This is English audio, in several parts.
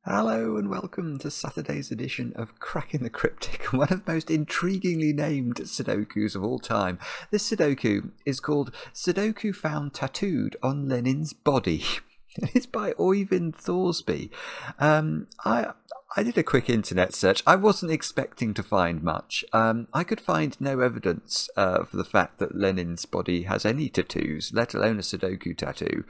Hello and welcome to Saturday's edition of Cracking the Cryptic, one of the most intriguingly named Sudokus of all time. This Sudoku is called Sudoku Found Tattooed on Lenin's Body. It's by Oyvind Thorsby. I did a quick internet search. I wasn't expecting to find much. I could find no evidence for the fact that Lenin's body has any tattoos, let alone a Sudoku tattoo.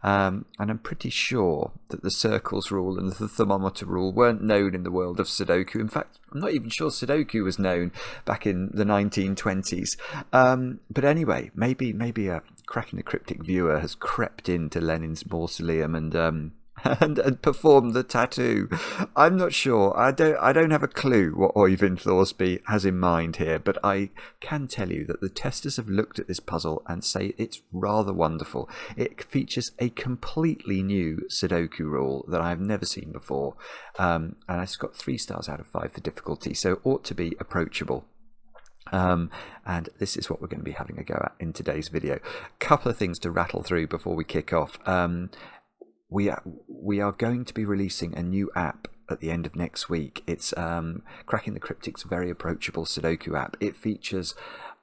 And I'm pretty sure that the circles rule and the thermometer rule weren't known in the world of Sudoku. In fact, I'm not even sure Sudoku was known back in the 1920s. But anyway, maybe a Cracking the Cryptic viewer has crept into Lenin's mausoleum and perform the tattoo. I'm not sure. I don't have a clue what Oyvind Thorsby has in mind here, but I can tell you that the testers have looked at this puzzle and say it's rather wonderful. It features a completely new Sudoku rule that I've never seen before, and it's got 3 stars out of 5 for difficulty, so ought to be approachable. And this is what we're going to be having a go at in today's video. Couple of things to rattle through before we kick off. We are going to be releasing a new app at the end of next week. It's Cracking the Cryptic's very approachable Sudoku app. It features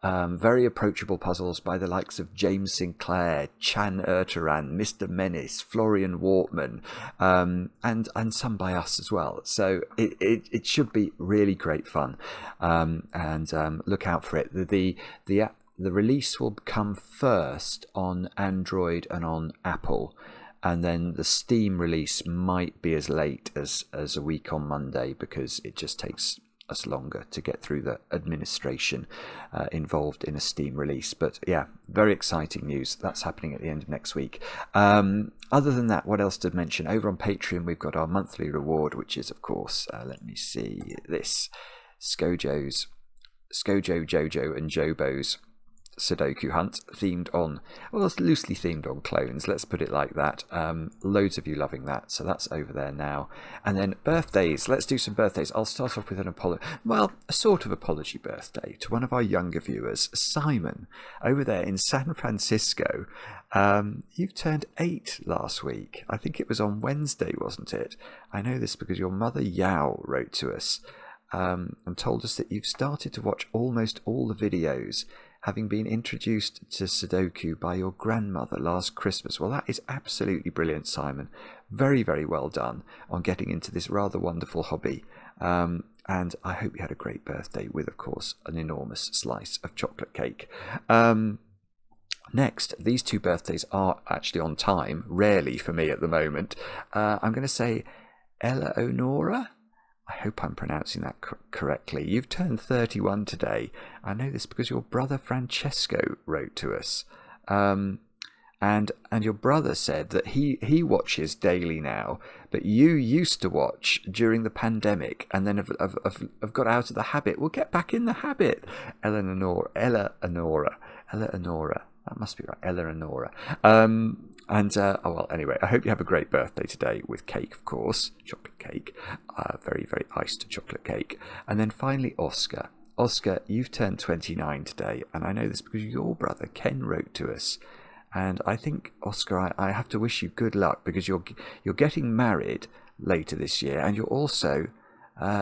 very approachable puzzles by the likes of James Sinclair, Chan Erteran, Mr. Menace, Florian Wortman, and some by us as well. So it should be really great fun, and look out for it. The release will come first on Android and on Apple. And then the Steam release might be as late as a week on Monday, because it just takes us longer to get through the administration involved in a Steam release. But yeah, very exciting news. That's happening at the end of next week. Other than that, what else to mention? Over on Patreon, we've got our monthly reward, which is, of course, let me see, this Scojo, Jojo and JoBo's Sudoku hunt, themed on, well, it's loosely themed on clones, let's put it like that. Loads of you loving that, so that's over there now. And then birthdays, let's do some birthdays. I'll start off with an a sort of apology birthday to one of our younger viewers, Simon, over there in San Francisco. You've turned 8 last week. I think it was on Wednesday, wasn't it? I know this because your mother Yao wrote to us and told us that you've started to watch almost all the videos, having been introduced to Sudoku by your grandmother last Christmas. Well, that is absolutely brilliant, Simon. Very, very well done on getting into this rather wonderful hobby. And I hope you had a great birthday with, of course, an enormous slice of chocolate cake. Next, these 2 birthdays are actually on time, rarely for me at the moment. I'm going to say Ella Onora. I hope I'm pronouncing that correctly. You've turned 31 today. I know this because your brother Francesco wrote to us. And your brother said that he watches daily now, but you used to watch during the pandemic and then have got out of the habit. We'll get back in the habit. Ella Onora. That must be right. Ella Onora. Anyway, I hope you have a great birthday today with cake, of course, chocolate cake, very, very iced chocolate cake. And then finally, Oscar. Oscar, you've turned 29 today, and I know this because your brother Ken wrote to us. And I think, Oscar, I have to wish you good luck, because you're getting married later this year, and you're also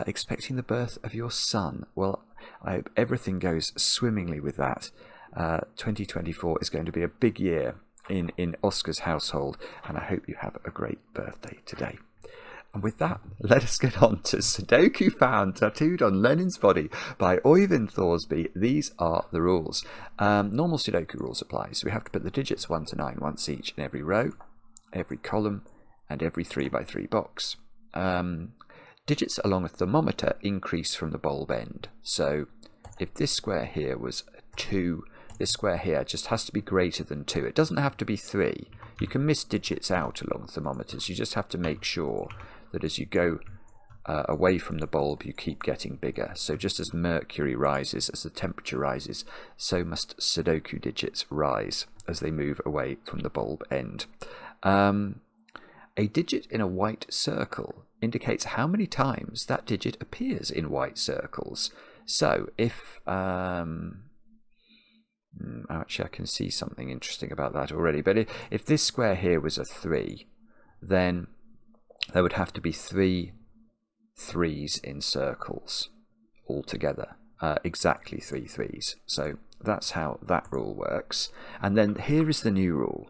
expecting the birth of your son. Well, I hope everything goes swimmingly with that. 2024 is going to be a big year in Oscar's household, and I hope you have a great birthday today. And with that, let us get on to Sudoku Found Tattooed on Lenin's Body by Oyvind Thorsby. These are the rules. Normal Sudoku rules apply, so we have to put the digits 1 to 9 once each in every row, every column, and every 3x3 box. Digits along a thermometer increase from the bulb end. So if this square here was a 2, this square here just has to be greater than 2. It doesn't have to be 3. You can miss digits out along thermometers. You just have to make sure that as you go away from the bulb, you keep getting bigger. So just as mercury rises, as the temperature rises, so must Sudoku digits rise as they move away from the bulb end. A digit in a white circle indicates how many times that digit appears in white circles. So if actually, I can see something interesting about that already. But if this square here was a 3, then there would have to be 3 threes in circles altogether. Exactly 3 threes. So that's how that rule works. And then here is the new rule.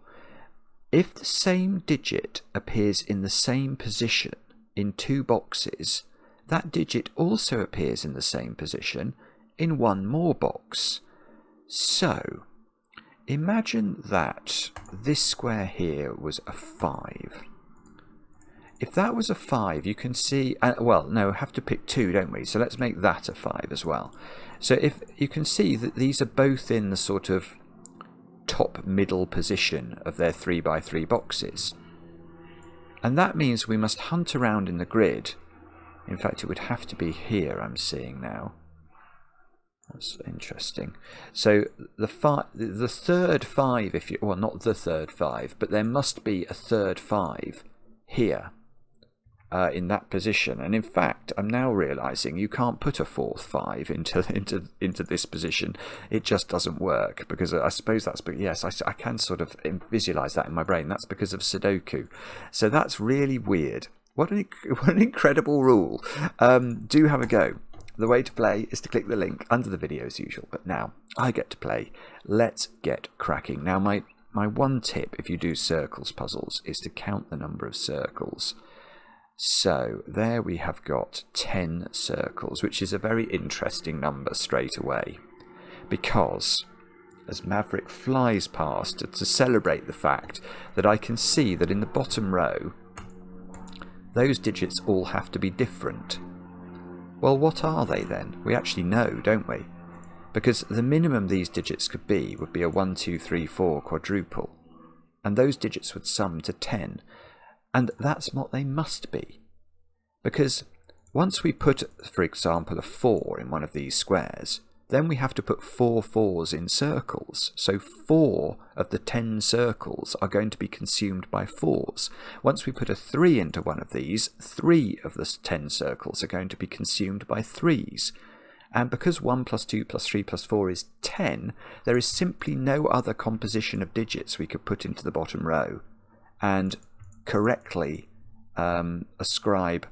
If the same digit appears in the same position in 2 boxes, that digit also appears in the same position in 1 more box. So imagine that this square here was a 5. If that was a 5, you can see, well, no, we have to pick 2, don't we? So let's make that a 5 as well. So if you can see that these are both in the sort of top middle position of their 3 by 3 boxes. And that means we must hunt around in the grid. In fact, it would have to be here, I'm seeing now. That's interesting. So the third 5, if you, well, not the third 5, but there must be a third 5 here. In that position, and in fact I'm now realizing you can't put a 4th 5 into this position. It just doesn't work, because I suppose that's, but yes, I can sort of visualize that in my brain. That's because of Sudoku. So that's really weird. What an incredible rule. Do have a go. The way to play is to click the link under the video as usual, but now I get to play. Let's get cracking. Now my one tip if you do circles puzzles is to count the number of circles. So there we have got 10 circles, which is a very interesting number straight away, because as Maverick flies past to celebrate the fact that I can see that in the bottom row those digits all have to be different. Well, what are they then? We actually know, don't we? Because the minimum these digits could be would be a 1, 2, 3, 4 quadruple, and those digits would sum to 10. And that's what they must be. Because once we put, for example, a 4 in one of these squares, then we have to put 4 4s in circles. So 4 of the 10 circles are going to be consumed by 4s. Once we put a 3 into one of these, 3 of the 10 circles are going to be consumed by 3s. And because 1 plus 2 plus 3 plus 4 is 10, there is simply no other composition of digits we could put into the bottom row and correctly ascribe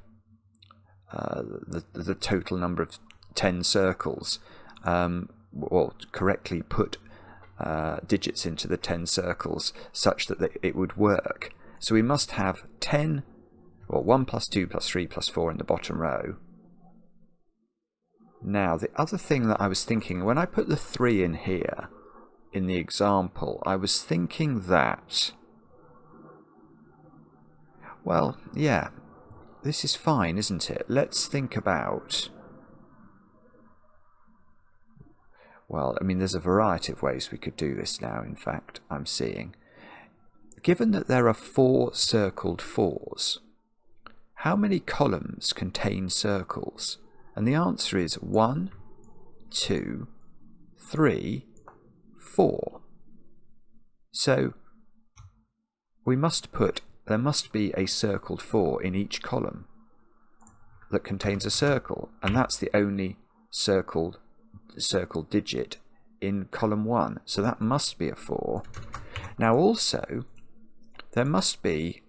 the total number of 10 circles, or correctly put digits into the 10 circles such that it would work. So we must have 10, or 1 plus 2 plus 3 plus 4 in the bottom row. Now the other thing that I was thinking, when I put the 3 in here in the example, I was thinking that, well, yeah, this is fine, isn't it? Let's think about, well, I mean, there's a variety of ways we could do this now, in fact, I'm seeing. Given that there are 4 circled 4s, how many columns contain circles? And the answer is 1, 2, 3, 4. So we must put, there must be a circled 4 in each column that contains a circle, and that's the only circled digit in column 1. So that must be a 4. Now also, there must be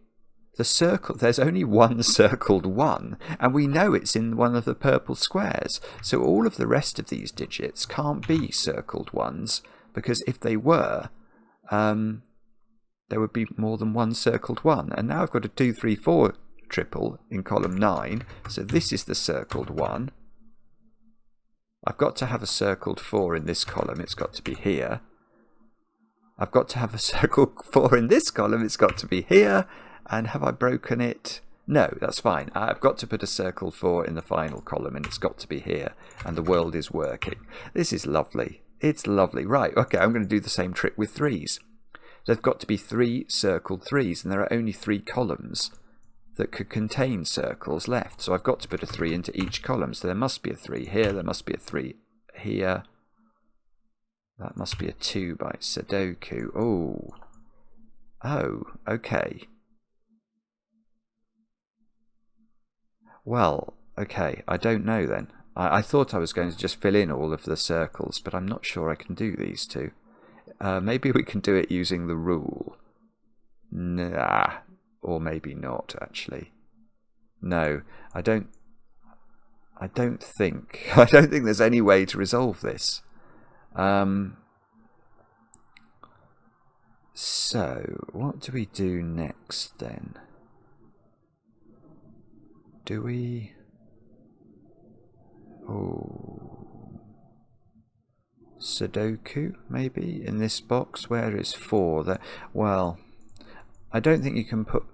the circle, there's only one circled 1, and we know it's in one of the purple squares. So all of the rest of these digits can't be circled 1s, because if they were, there would be more than one circled 1. And now I've got a 2, 3, 4 triple in column 9. So this is the circled 1. I've got to have a circled 4 in this column. It's got to be here. I've got to have a circled 4 in this column. It's got to be here. And have I broken it? No, that's fine. I've got to put a circled 4 in the final column, and it's got to be here. And the world is working. This is lovely. It's lovely. Right, okay, I'm going to do the same trick with 3s. There've got to be 3 circled 3s, and there are only 3 columns that could contain circles left. So I've got to put a 3 into each column. So there must be a 3 here, there must be a 3 here. That must be a 2 by Sudoku. Oh, okay. Well, okay, I don't know then. I thought I was going to just fill in all of the circles, but I'm not sure I can do these two. Maybe we can do it using the rule. Nah, or maybe not, actually. No, I don't think there's any way to resolve this. So what do we do next then? Do we... Oh, Sudoku maybe in this box. Where is 4? That, well, I don't think you can put...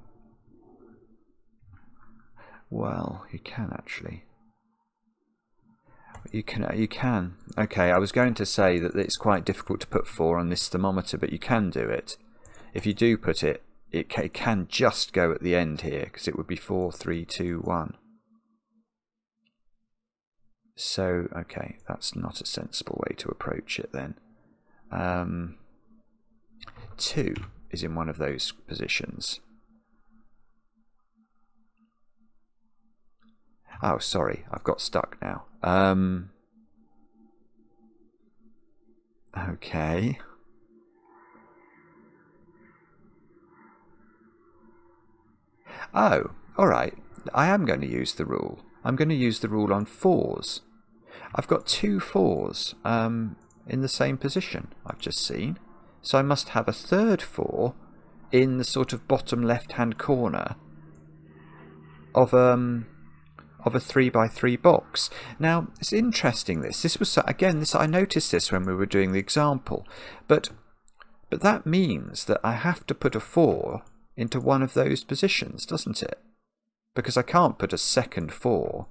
Well, you can actually. You can. Okay, I was going to say that it's quite difficult to put 4 on this thermometer, but you can do it. If you do put it, it can just go at the end here, because it would be 4, 3, 2, 1. So, okay, that's not a sensible way to approach it then. 2 is in one of those positions. Oh, sorry, I've got stuck now. Okay. Oh, alright. I am going to use the rule. I'm going to use the rule on 4s. I've got 2 4s in the same position, I've just seen. So I must have a third 4 in the sort of bottom left-hand corner of a 3x3 box. Now, it's interesting this was, again, this I noticed this when we were doing the example, but that means that I have to put a 4 into one of those positions, doesn't it? Because I can't put a second 4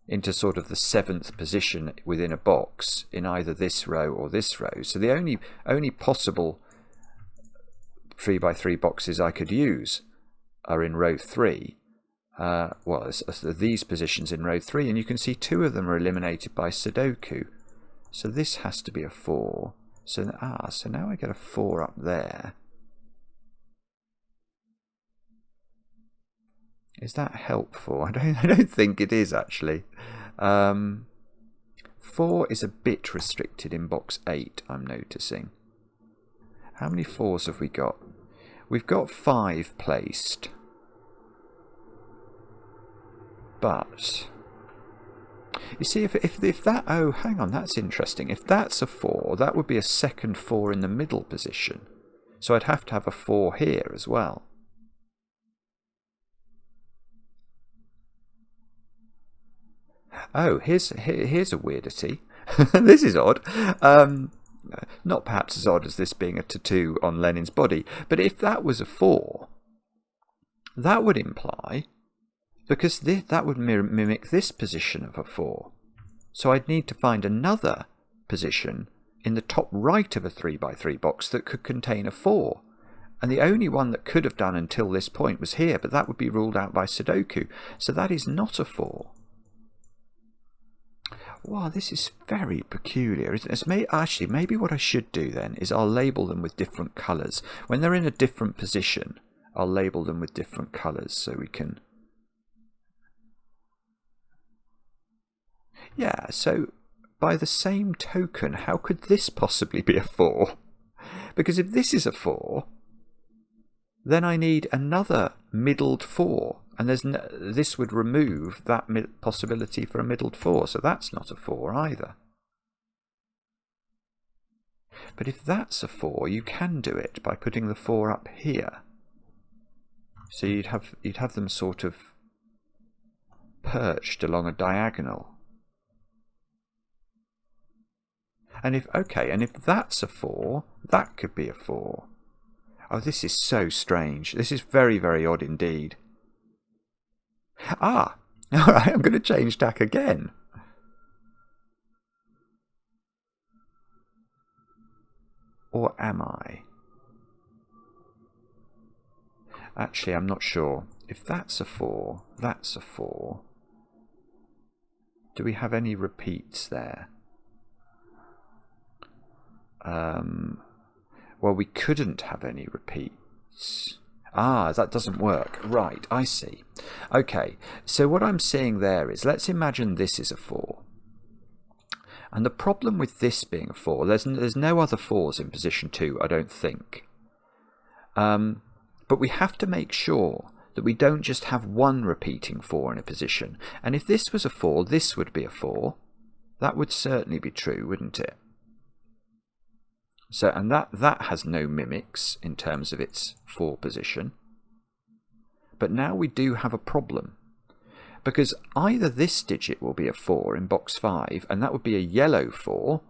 into sort of the 7th position within a box in either this row or this row. So the only possible 3x3 boxes I could use are in row 3. Well, these positions in row 3, and you can see 2 of them are eliminated by Sudoku. So this has to be a 4. So now I get a 4 up there. Is that helpful? I don't think it is actually. 4 is a bit restricted in box 8, I'm noticing. How many 4s have we got? We've got 5 placed. But you see, if that, oh, hang on, that's interesting. If that's a 4, that would be a second 4 in the middle position. So I'd have to have a 4 here as well. Oh, here's a weirdity. This is odd. Not perhaps as odd as this being a tattoo on Lenin's body, but if that was a 4, that would imply, because that would mimic this position of a 4. So I'd need to find another position in the top right of a 3x3 box that could contain a 4. And the only one that could have done until this point was here, but that would be ruled out by Sudoku. So that is not a 4. Wow, this is very peculiar, isn't it? Actually, maybe what I should do then is I'll label them with different colours. When they're in a different position, I'll label them with different colours so we can... Yeah, so by the same token, how could this possibly be a 4? Because if this is a 4, then I need another middled 4. And this would remove that possibility for a middled 4, so that's not a 4 either. But if that's a 4, you can do it by putting the 4 up here. So you'd have them sort of perched along a diagonal. And if that's a 4, that could be a 4. Oh, this is so strange. This is very, very odd indeed. Ah, all right, I'm going to change tack again. Or am I? Actually, I'm not sure. If that's a 4, that's a 4. Do we have any repeats there? Well, we couldn't have any repeats. Ah, that doesn't work. Right, I see. Okay, so what I'm seeing there is, let's imagine this is a 4. And the problem with this being a 4, there's no other 4s in position 2, I don't think. But we have to make sure that we don't just have one repeating 4 in a position. And if this was a 4, this would be a 4. That would certainly be true, wouldn't it? So, and that has no mimics in terms of its 4 position. But now we do have a problem, because either this digit will be a 4 in box 5, and that would be a yellow 4,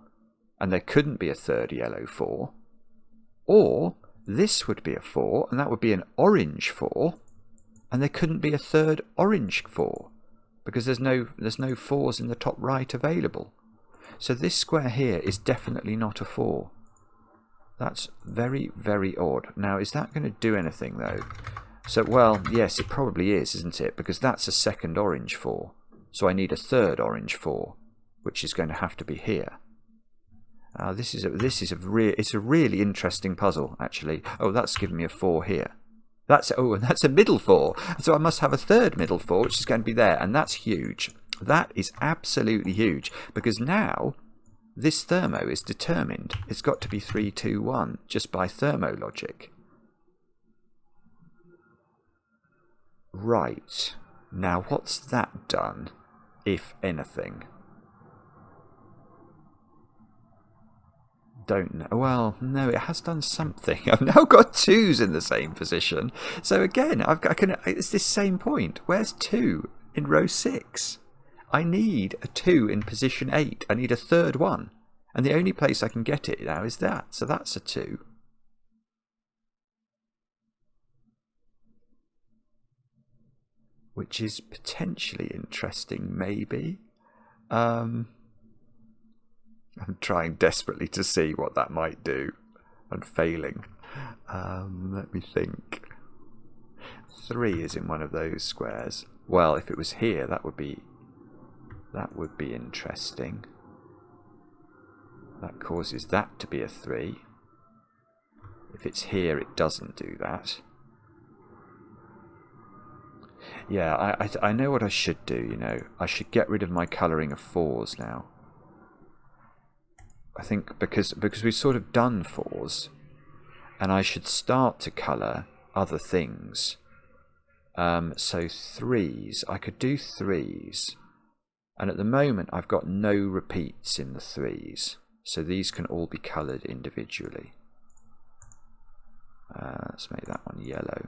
and there couldn't be a third yellow 4, or this would be a 4, and that would be an orange 4, and there couldn't be a third orange 4, because there's no 4s in the top right available. So this square here is definitely not a 4. That's very, very odd. Now, is that going to do anything, though? So, well, yes, it probably is, isn't it? Because that's a second orange 4. So I need a third orange 4, which is going to have to be here. It's a really interesting puzzle, actually. Oh, that's giving me a 4 here. And that's a middle 4. So I must have a third middle 4, which is going to be there, and that's huge. That is absolutely huge, because now this thermo is determined. It's got to be 3, 2, 1, just by thermo logic. Right. Now, what's that done, if anything? Don't know. Well, no, it has done something. I've now got 2s in the same position. So again, it's this same point. Where's 2 in row 6? I need a 2 in position 8. I need a third one. And the only place I can get it now is that. So that's a 2. Which is potentially interesting, maybe. I'm trying desperately to see what that might do. I'm failing. Let me think. 3 is in one of those squares. Well, if it was here, that would be interesting. That causes that to be a 3. If it's here, it doesn't do that. Yeah, I know what I should do, you know. I should get rid of my colouring of 4s now. I think because we've sort of done 4s, and I should start to colour other things. So 3s, I could do 3s. And at the moment I've got no repeats in the 3s. So these can all be coloured individually. Let's make that one yellow.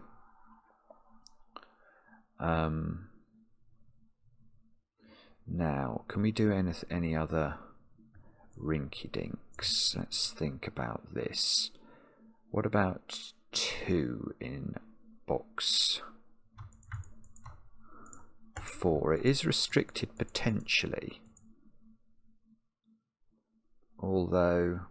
Now, can we do any other rinky-dinks? Let's think about this. What about 2 in box 4? It is restricted potentially, although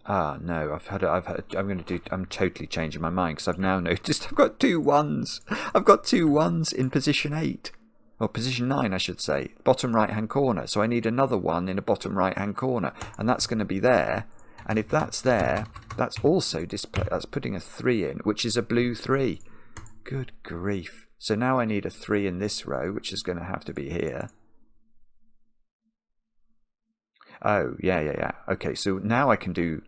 no, I'm totally changing my mind, because I've now noticed I've got 2 1s. I've got 2 1s in position 8. Or position 9, I should say. Bottom right hand corner. So I need another 1 in a bottom right hand corner. And that's going to be there. And if that's there, that's also that's putting a 3 in, which is a blue 3. Good grief. So now I need a 3 in this row, which is going to have to be here. Oh, yeah. Okay, so now I can do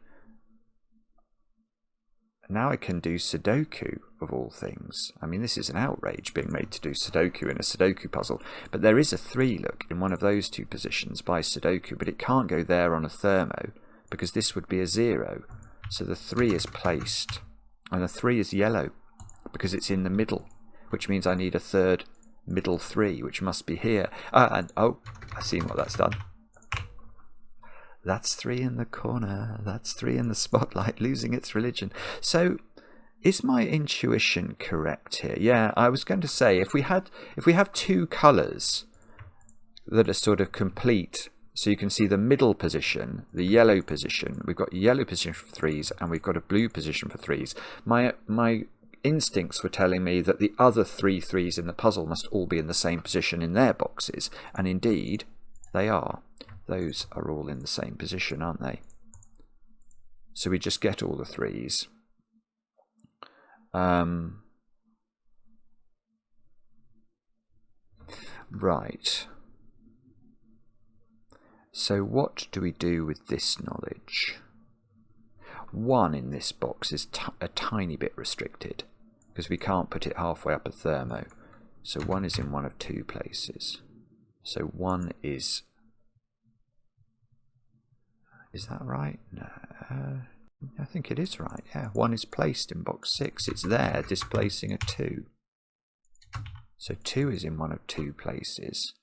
Sudoku, of all things. I mean, this is an outrage, being made to do Sudoku in a Sudoku puzzle. But there is a 3, look, in one of those 2 positions by Sudoku, but it can't go there on a thermo, because this would be a 0. So the 3 is placed, and the 3 is yellow, because it's in the middle, which means I need a third middle 3, which must be here. I've seen what that's done. That's 3 in the corner. That's 3 in the spotlight, losing its religion. So, is my intuition correct here? Yeah, I was going to say, if we have 2 colours that are sort of complete, so you can see the middle position, the yellow position. We've got a yellow position for 3s, and we've got a blue position for 3s. My instincts were telling me that the other 3 3s in the puzzle must all be in the same position in their boxes, and indeed they are. Those are all in the same position, aren't they? So we just get all the 3s. Right. So what do we do with this knowledge? 1 in this box is a tiny bit restricted, because we can't put it halfway up a thermo. So 1 is in one of 2 places. So 1 is that right? No, I think it is right. Yeah, 1 is placed in box 6. It's there, displacing a 2. So 2 is in one of 2 places.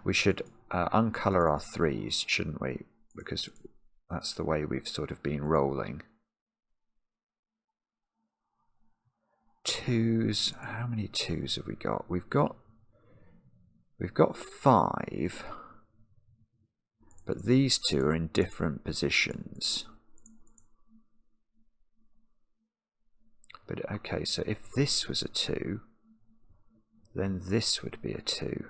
We should uncolour our 3s, shouldn't we? Because that's the way we've sort of been rolling. 2s. How many 2s have we got? We've got 5. But these 2 are in different positions. But okay, so if this was a 2, then this would be a 2.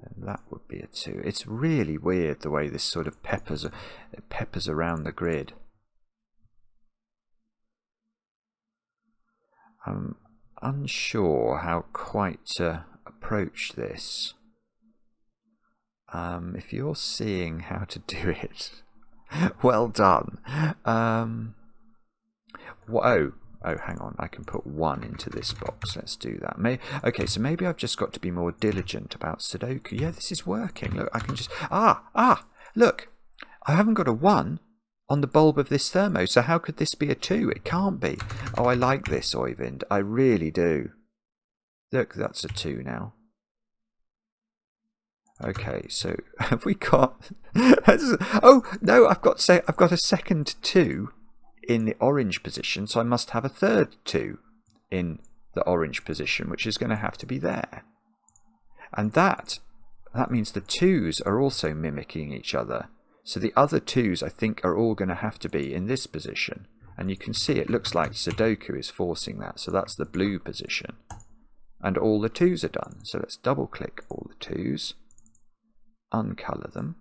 And that would be a 2. It's really weird the way this sort of peppers around the grid. I'm unsure how quite to approach this. If you're seeing how to do it, well done. Oh, hang on. I can put 1 into this box. Let's do that. Okay, so maybe I've just got to be more diligent about Sudoku. Yeah, this is working. Look, I can just... Look. I haven't got a 1 on the bulb of this thermo, so how could this be a 2? It can't be. Oh, I like this, Oyvind. I really do. Look, that's a 2 now. Okay, so have we got... Oh, no, I've got a second 2 in the orange position, so I must have a third 2 in the orange position, which is going to have to be there. And that means the 2s are also mimicking each other. So the other 2s, I think, are all going to have to be in this position. And you can see it looks like Sudoku is forcing that. So that's the blue position. And all the 2s are done. So let's double click all the 2s. Uncolour them.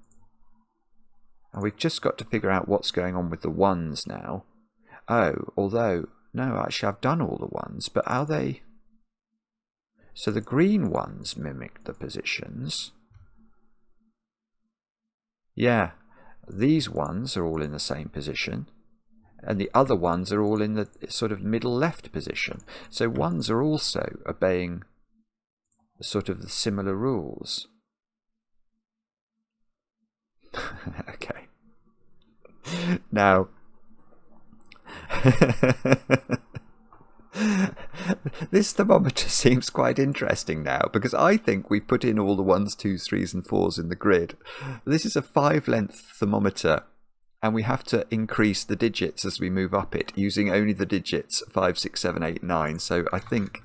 And we've just got to figure out what's going on with the 1s now. Oh, although, no, actually I've done all the 1s, but are they... So the green ones mimic the positions. Yeah, these ones are all in the same position. And the other ones are all in the sort of middle left position. So 1s are also obeying sort of the similar rules. Okay. Now, this thermometer seems quite interesting now, because I think we put in all the 1s, 2s, 3s and 4s in the grid. This is a 5-length thermometer, and we have to increase the digits as we move up it, using only the digits 5, 6, 7, 8, 9. So I think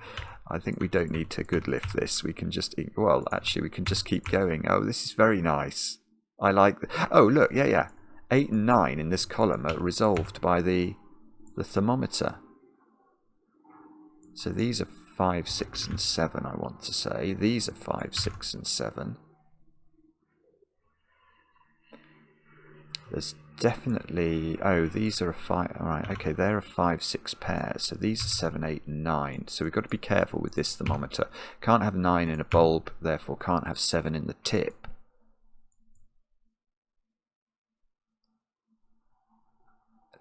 we don't need to good lift this. We can just, well, actually we can just keep going. Oh, this is very nice. I like... Oh, look, yeah. 8 and 9 in this column are resolved by the thermometer. So these are 5, 6 and 7, I want to say. These are 5, 6 and 7. There's definitely... Oh, these are a 5... Alright, okay, they're a 5, 6 pairs. So these are 7, 8 and 9. So we've got to be careful with this thermometer. Can't have 9 in a bulb, therefore can't have 7 in the tip.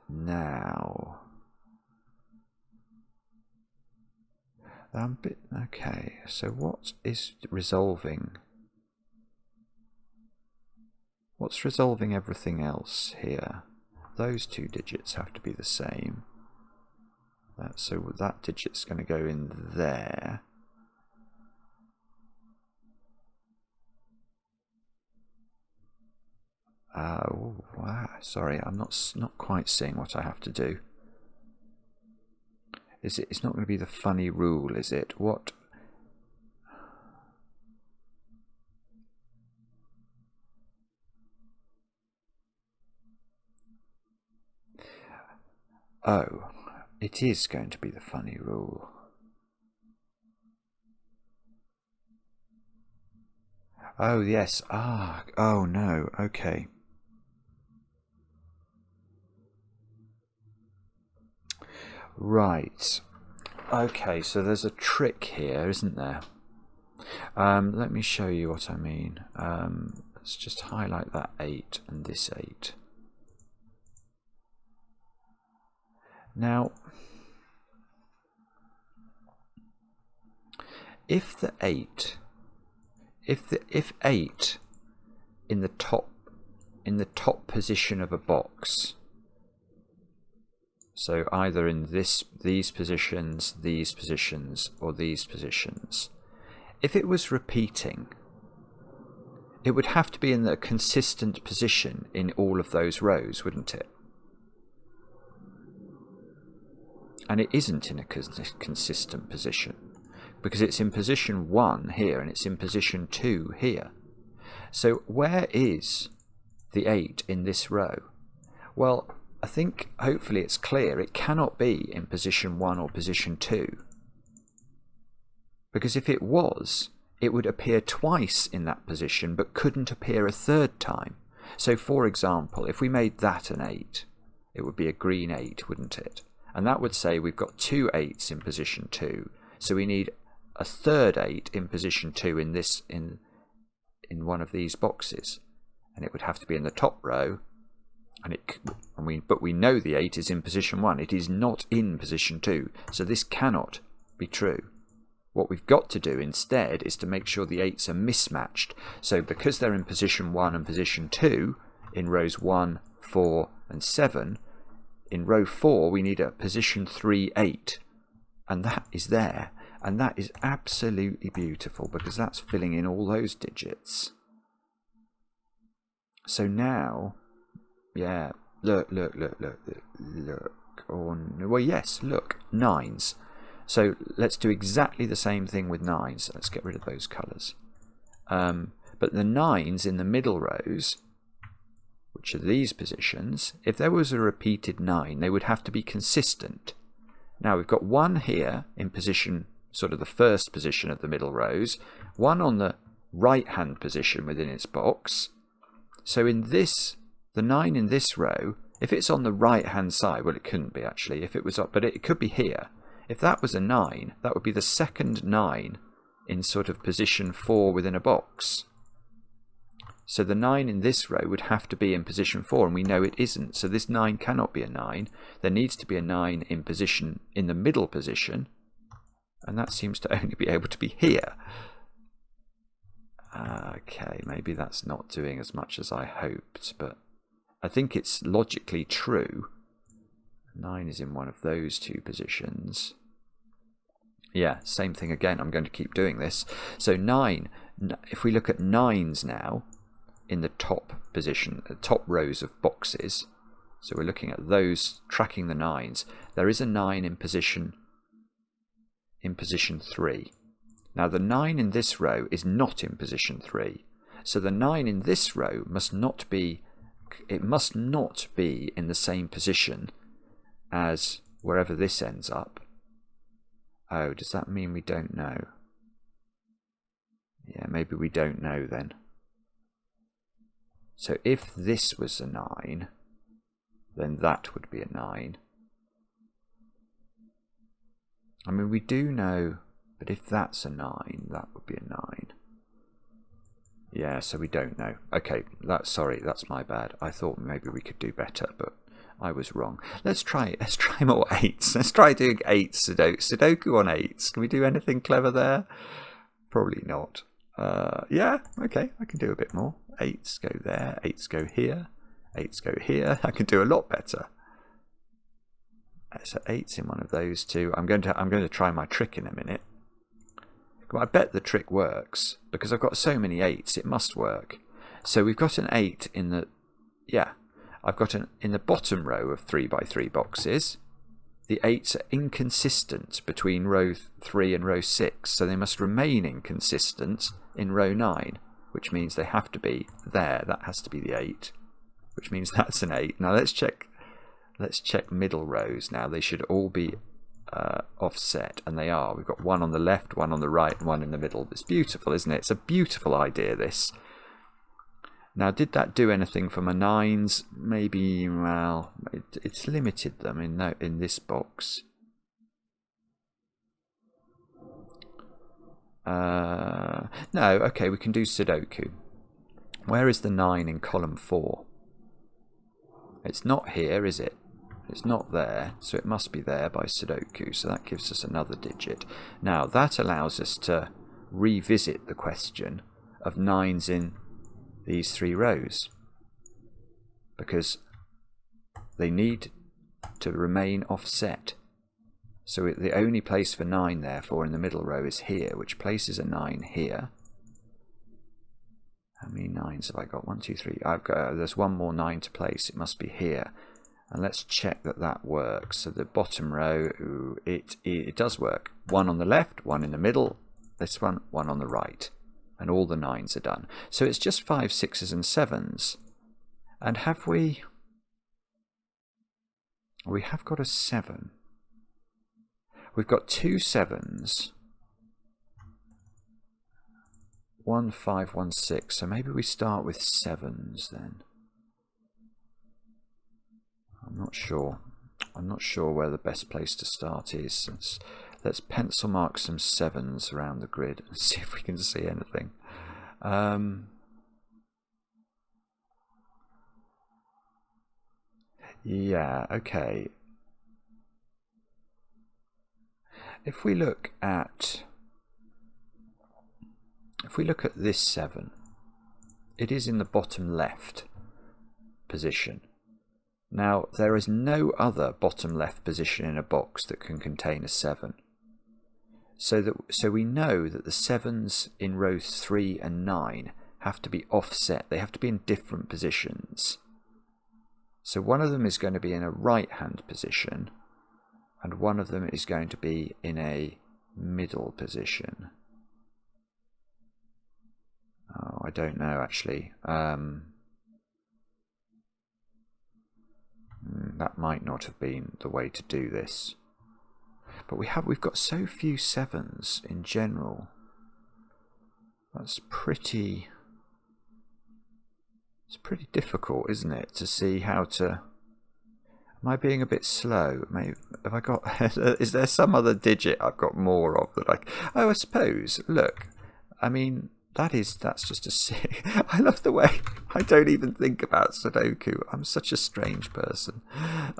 Now... Okay, so what is resolving? What's resolving everything else here? Those 2 digits have to be the same. So that digit's going to go in there. Oh, wow. Sorry, I'm not quite seeing what I have to do. It's not going to be the funny rule, is it? What? Oh, it is going to be the funny rule. Oh, yes. Oh no. Okay. Right. Okay, so there's a trick here, isn't there? Let me show you what I mean. Let's just highlight that 8 and this 8. Now, If the 8, if 8 in the top position of a box, so either in these positions, or these positions, if it was repeating, it would have to be in the consistent position in all of those rows, wouldn't it? And it isn't in a consistent position, because it's in position 1 here and it's in position 2 here. So where is the 8 in this row? Well, I think hopefully it's clear. It cannot be in position 1 or position 2. Because if it was, it would appear twice in that position but couldn't appear a third time. So for example, if we made that an 8, it would be a green 8, wouldn't it? And that would say we've got 2 8s in position 2. So we need a third 8 in position 2 in this in one of these boxes. And it would have to be in the top row. But we know the 8 is in position 1. It is not in position 2. So this cannot be true. What we've got to do instead is to make sure the 8s are mismatched. So because they're in position 1 and position 2, in rows 1, 4 and 7, in row 4 we need a position 3, 8. And that is there. And that is absolutely beautiful because that's filling in all those digits. So now, yeah, look. Well, yes, look, 9s. So let's do exactly the same thing with 9s. Let's get rid of those colours. But the 9s in the middle rows, which are these positions, if there was a repeated 9, they would have to be consistent. Now we've got 1 here in position, sort of the first position of the middle rows, 1 on the right hand position within its box. So in this, the 9 in this row, if it's on the right hand side, well it couldn't be actually, if it was up, but it could be here. If that was a 9, that would be the second 9 in sort of position 4 within a box. So the 9 in this row would have to be in position 4, and we know it isn't. So this 9 cannot be a 9. There needs to be a 9 in position, in the middle position, and that seems to only be able to be here. Okay, maybe that's not doing as much as I hoped, but I think it's logically true. 9 is in one of those two positions. Yeah, same thing again. I'm going to keep doing this. So 9, if we look at 9s now, in the top position, top rows of boxes, so we're looking at those, tracking the 9s, there is a 9 in position 3. Now the 9 in this row is not in position 3, so the 9 in this row must not be in the same position as wherever this ends up. Oh, does that mean we don't know? Yeah, maybe we don't know then. So if this was a 9, then that would be a 9. I mean, we do know, but if that's a 9, that would be a 9. Yeah, so we don't know. Okay, sorry, that's my bad. I thought maybe we could do better, but I was wrong. Let's try more 8s. Let's try doing 8 Sudoku on 8s. Can we do anything clever there? Probably not. Yeah, okay, I can do a bit more. 8s go there, 8s go here, 8s go here. I can do a lot better. So 8's in one of those two. I'm going to try my trick in a minute. But I bet the trick works because I've got so many 8s. It must work. So we've got an 8 in the I've got in the bottom row of 3x3 boxes. The 8s are inconsistent between row 3 and row 6, so they must remain inconsistent in row 9, which means they have to be there. That has to be the 8, which means that's an 8. Now let's check middle rows now. They should all be offset, and they are. We've got one on the left, one on the right, and one in the middle. It's beautiful, isn't it? It's a beautiful idea, this. Now, did that do anything for my 9s? Maybe, well, it's limited them in this box. No, okay, we can do Sudoku. Where is the 9 in column 4? It's not here, is it? It's not there, so it must be there by Sudoku, so that gives us another digit. Now, that allows us to revisit the question of 9s in these 3 rows, because they need to remain offset. So the only place for 9, therefore, in the middle row is here, which places a 9 here. How many 9s have I got? 1, 2, 3. There's one more 9 to place. It must be here. And let's check that that works. So the bottom row, it does work. 1 on the left, 1 in the middle, this one, 1 on the right. And all the 9s are done. So it's just 5s, 6s and 7s. And have we... We have got a 7. We've got 2 7s. 1, 5, 1, 6. So maybe we start with 7s then. I'm not sure. I'm not sure where the best place to start is. Let's pencil mark some 7s around the grid and see if we can see anything. Yeah, okay. If we look at this 7, it is in the bottom left position. Now, there is no other bottom left position in a box that can contain a 7. So we know that the 7s in rows 3 and 9 have to be offset. They have to be in different positions. So one of them is going to be in a right-hand position, and one of them is going to be in a middle position. Oh, I don't know actually. That might not have been the way to do this. But we've got so few 7s in general. That's pretty... It's pretty difficult, isn't it, to see how to... Am I being a bit slow? Maybe, have I got... Is there some other digit I've got more of that I... Oh, I suppose. Look, I mean, that's just a 6. I love the way I don't even think about Sudoku. I'm such a strange person.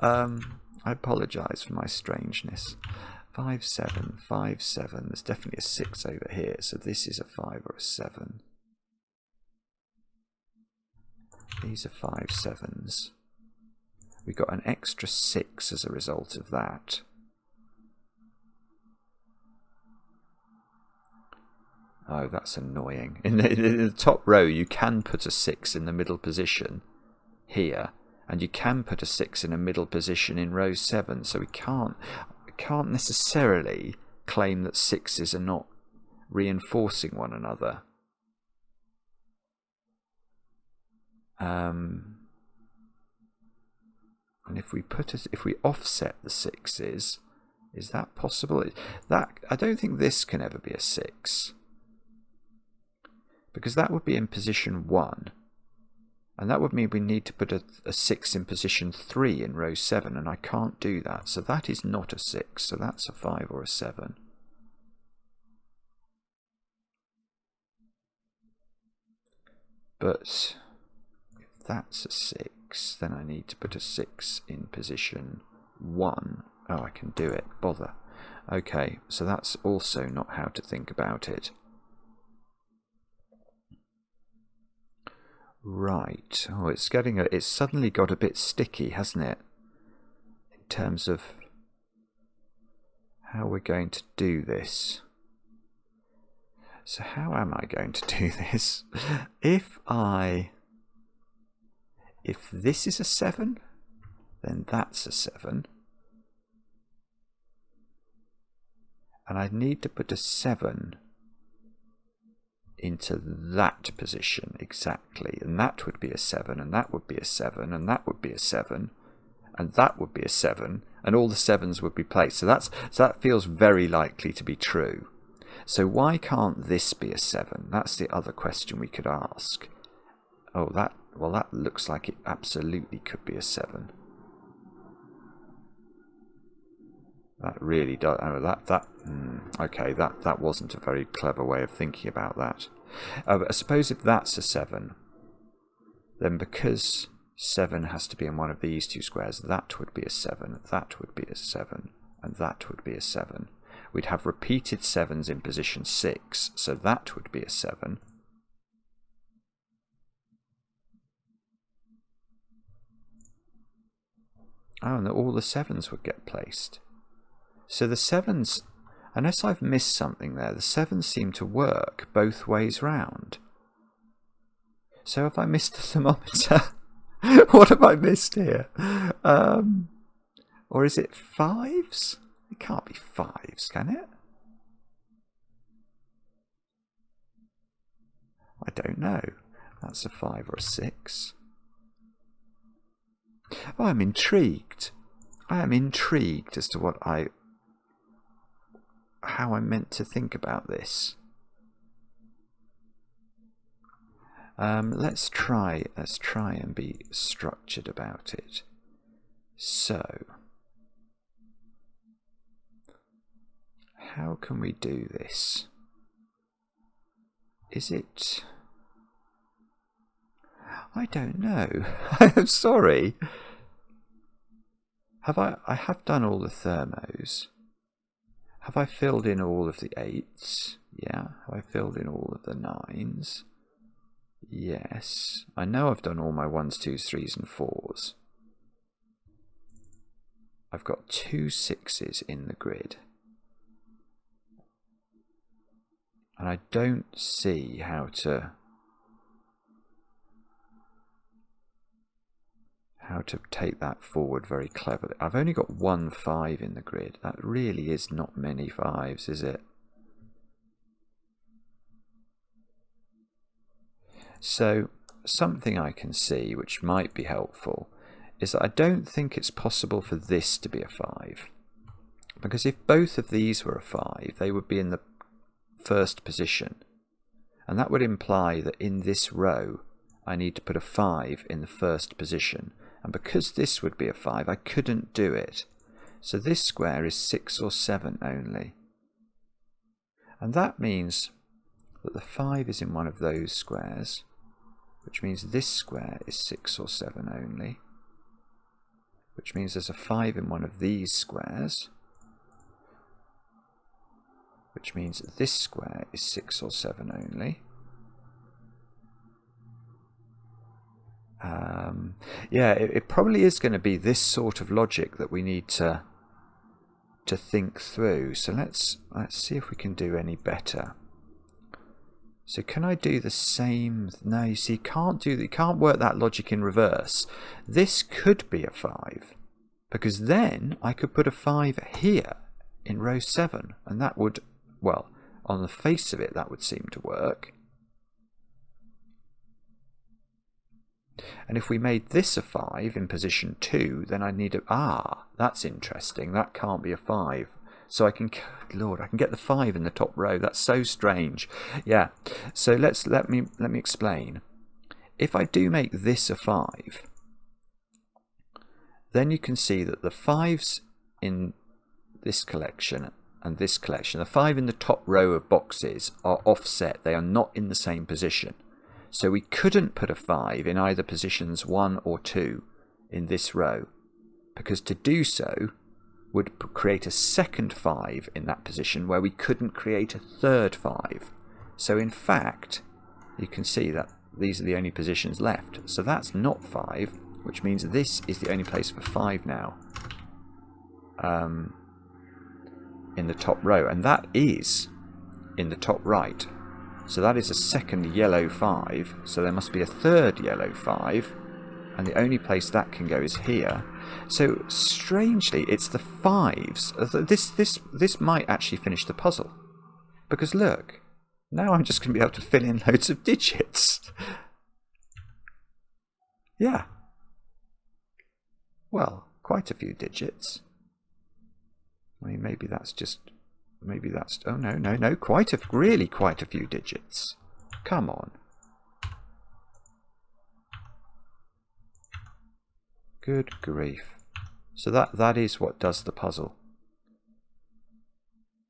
I apologise for my strangeness. 5, 7, 5, 7. There's definitely a 6 over here, so this is a 5 or a 7. These are 5 7s. We got an extra 6 as a result of that. Oh, that's annoying. In the top row, you can put a 6 in the middle position here, and you can put a 6 in a middle position in row 7. So we can't necessarily claim that 6s are not reinforcing one another. And if we offset the 6s, is that possible? I don't think this can ever be a 6, because that would be in position 1, and that would mean we need to put a 6 in position 3 in row 7, and I can't do that, so that is not a 6, so that's a 5 or a 7. But if that's a 6, then I need to put a 6 in position 1. Oh, I can do it. Bother. Okay, so that's also not how to think about it. Right. Oh, it's suddenly got a bit sticky, hasn't it? In terms of how we're going to do this. So how am I going to do this? If this is a 7, then that's a 7. And I need to put a 7 into that position exactly. And that would be a 7, and that would be a 7, and that would be a 7, and that would be a 7, and all the 7s would be placed. So that feels very likely to be true. So why can't this be a 7? That's the other question we could ask. Oh, that looks like it absolutely could be a 7. That really does. Oh, okay, that wasn't a very clever way of thinking about that. But I suppose if that's a 7, then because 7 has to be in one of these two squares. That would be a 7, that would be a 7, and that would be a 7. We'd have repeated 7s in position 6, so that would be a 7. Oh, and all the 7s would get placed. So the 7s, unless I've missed something there, the 7s seem to work both ways round. So have I missed the thermometer? What have I missed here? Or is it 5s? It can't be 5s, can it? I don't know. That's a 5 or a 6. Oh, I'm intrigued. I am intrigued as to how I'm meant to think about this. Let's try and be structured about it. So, how can we do this? Is it... I don't know. I'm sorry. I have done all the thermos. Have I filled in all of the 8s? Yeah. Have I filled in all of the 9s? Yes. I know I've done all my 1s, 2s, 3s and 4s. I've got 2 6s in the grid. And I don't see how to take that forward very cleverly. I've only got 1 5 in the grid. That really is not many 5s, is it? So something I can see which might be helpful is that I don't think it's possible for this to be a 5. Because if both of these were a 5, they would be in the first position. And that would imply that in this row I need to put a 5 in the first position. And because this would be a 5, I couldn't do it. So this square is 6 or 7 only. And that means that the 5 is in one of those squares, which means this square is 6 or 7 only, which means there's a 5 in one of these squares, which means that this square is 6 or 7 only. Yeah, it probably is going to be this sort of logic that we need to think through. So let's see if we can do any better. So can I do the same? No, you see, you can't work that logic in reverse. This could be a 5, because then I could put a 5 here in row 7, and that would, well, on the face of it, that would seem to work. And if we made this a 5 in position 2, then I'd need a... that's interesting. That can't be a 5. So I can... Lord, I can get the 5 in the top row. That's so strange. Yeah. So let me explain. If I do make this a 5, then you can see that the 5s in this collection and this collection, the 5 in the top row of boxes are offset. They are not in the same position. So we couldn't put a 5 in either positions 1 or 2 in this row, because to do so would create a second 5 in that position where we couldn't create a third 5. So in fact, you can see that these are the only positions left. So that's not 5, which means this is the only place for 5 now in the top row, and that is in the top right. So that is a second yellow 5, so there must be a third yellow 5, and the only place that can go is here. So strangely, it's the 5s. This might actually finish the puzzle, because look, now I'm just going to be able to fill in loads of digits. Yeah. Well, quite a few digits. I mean, maybe that's... oh, no, really quite a few digits. Come on. Good grief. So that is what does the puzzle.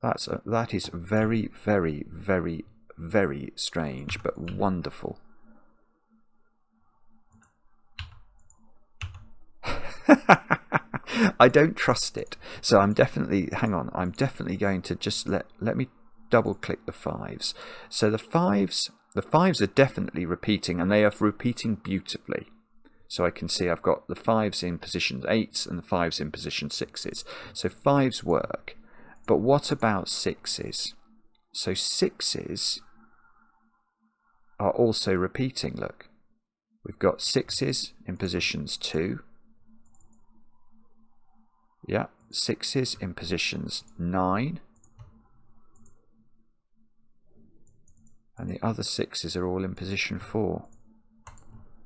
That is very, very, very, very strange, but wonderful. I don't trust it. So I'm definitely, hang on, I'm definitely going to just let me double click the 5s. So the 5s are definitely repeating, and they are repeating beautifully. So I can see I've got the 5s in position 8s and the 5s in position 6s. So 5s work. But what about 6s? So 6s are also repeating, look. We've got 6s in positions 2. Yeah, 6s in positions 9. And the other 6s are all in position 4.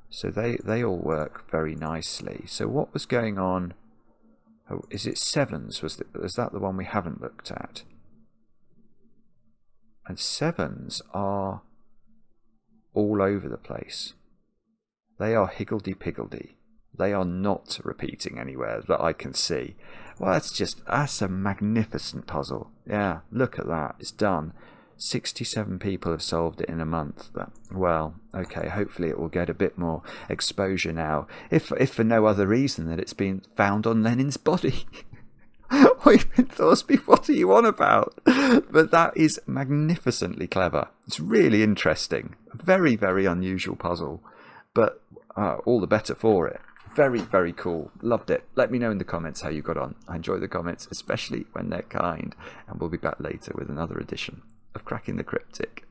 So they all work very nicely. So what was going on? Oh, is it 7s? Was that the one we haven't looked at? And 7s are all over the place. They are higgledy-piggledy. They are not repeating anywhere that I can see. Well, that's a magnificent puzzle. Yeah, look at that. It's done. 67 people have solved it in a month. Well, okay, hopefully it will get a bit more exposure now, if for no other reason that it's been found on Lenin's body. Oyvind Thorsby, what are you on about? But that is magnificently clever. It's really interesting. A very, very unusual puzzle, but all the better for it. Very, very cool. Loved it. Let me know in the comments how you got on. I enjoy the comments, especially when they're kind. And we'll be back later with another edition of Cracking the Cryptic.